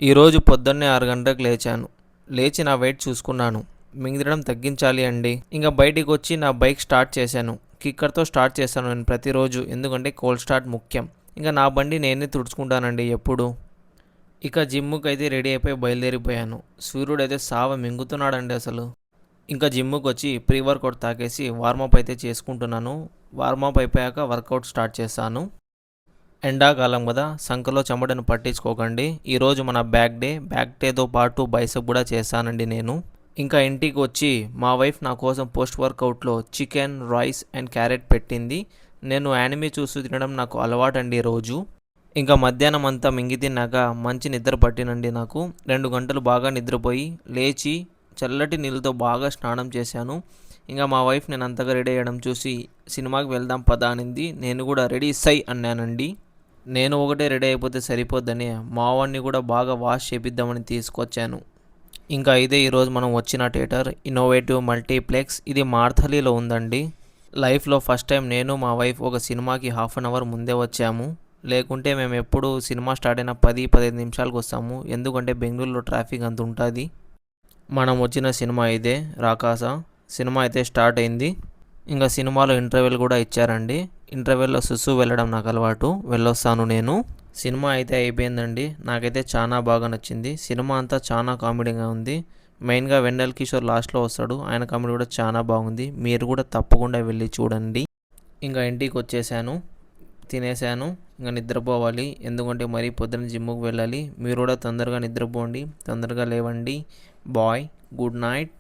ఈరోజు పొద్దున్నే 6 గంటలకు లేచాను. లేచి నా వెయిట్ చూసుకున్నాను. మింగడం తగ్గించాలి అండి. ఇంకా బయటికి వచ్చి నా బైక్ స్టార్ట్ చేశాను. కిక్కర్తో స్టార్ట్ చేశాను నేను ప్రతిరోజు, ఎందుకంటే కోల్డ్ స్టార్ట్ ముఖ్యం. ఇంకా నా బండి నేనే తుడుచుకుంటానండి ఎప్పుడు. ఇక జిమ్ముకి అయితే రెడీ అయిపోయి బయలుదేరిపోయాను. సూర్యుడు అయితే సావ మింగుతున్నాడండి అసలు. ఇంకా జిమ్ముకి వచ్చి ప్రీ వర్కౌట్ తాకేసి వార్మప్ అయితే చేసుకుంటున్నాను. వార్మప్ అయిపోయాక వర్కౌట్ స్టార్ట్ చేశాను. ఎండాకాలం కదా, సంకలో చెమటను పట్టించుకోకండి. ఈరోజు మన బ్యాక్ డేతో పాటు బైసెప్ కూడా చేశానండి నేను. ఇంకా ఇంటికి వచ్చి మా వైఫ్ నా కోసం పోస్ట్ వర్కౌట్లో చికెన్, రైస్ అండ్ క్యారెట్ పెట్టింది. నేను యానిమే చూస్తూ తినడం నాకు అలవాటండి రోజు. ఇంకా మధ్యాహ్నం అంతా మింగి తిన్నాక మంచి నిద్ర పట్టినండి నాకు. 2 గంటలు బాగా నిద్రపోయి లేచి చల్లటి నీళ్ళతో బాగా స్నానం చేశాను. ఇంకా మా వైఫ్ నేను అంతగా రెడీ అయ్యడం చూసి సినిమాకి వెళ్దాం పదా అనింది. నేను కూడా రెడీ సై అన్నానండి. నేను ఒకటే రెడీ అయిపోతే సరిపోద్దని మా వాడిని కూడా బాగా వాష్ చేపిద్దామని తీసుకొచ్చాను. ఇంకా ఇదే ఈరోజు మనం వచ్చిన థియేటర్ ఇన్నోవేటివ్ మల్టీప్లెక్స్. ఇది మార్థలీలో ఉందండి. లైఫ్లో ఫస్ట్ టైం నేను మా వైఫ్ ఒక సినిమాకి హాఫ్ అన్ అవర్ ముందే వచ్చాము. లేకుంటే మేము ఎప్పుడు సినిమా స్టార్ట్ అయిన 10-15 నిమిషాలకు వస్తాము, ఎందుకంటే బెంగళూరులో ట్రాఫిక్ అంత ఉంటుంది. మనం వచ్చిన సినిమా ఇదే రాకాస. సినిమా అయితే స్టార్ట్ అయింది. ఇంకా సినిమాలో ఇంటర్వెల్ కూడా ఇచ్చారండి. ఇంటర్వెల్లో సుసు వెళ్ళడం నాకు అలవాటు, వెళ్ళొస్తాను నేను. సినిమా అయితే అయిపోయిందండి. నాకైతే చాలా బాగా నచ్చింది. సినిమా అంతా చాలా కామెడీగా ఉంది. మెయిన్గా వెన్నెల కిషోర్ లాస్ట్లో వస్తాడు, ఆయన కామెడీ కూడా చాలా బాగుంది. మీరు కూడా తప్పకుండా వెళ్ళి చూడండి. ఇంకా ఇంటికి వచ్చేసాను, తినేసాను. ఇంకా నిద్రపోవాలి, ఎందుకంటే మరీ పొద్దున్న జిమ్ముకు వెళ్ళాలి. మీరు కూడా తొందరగా నిద్రపోండి, తొందరగా లేవండి. Bye, good night.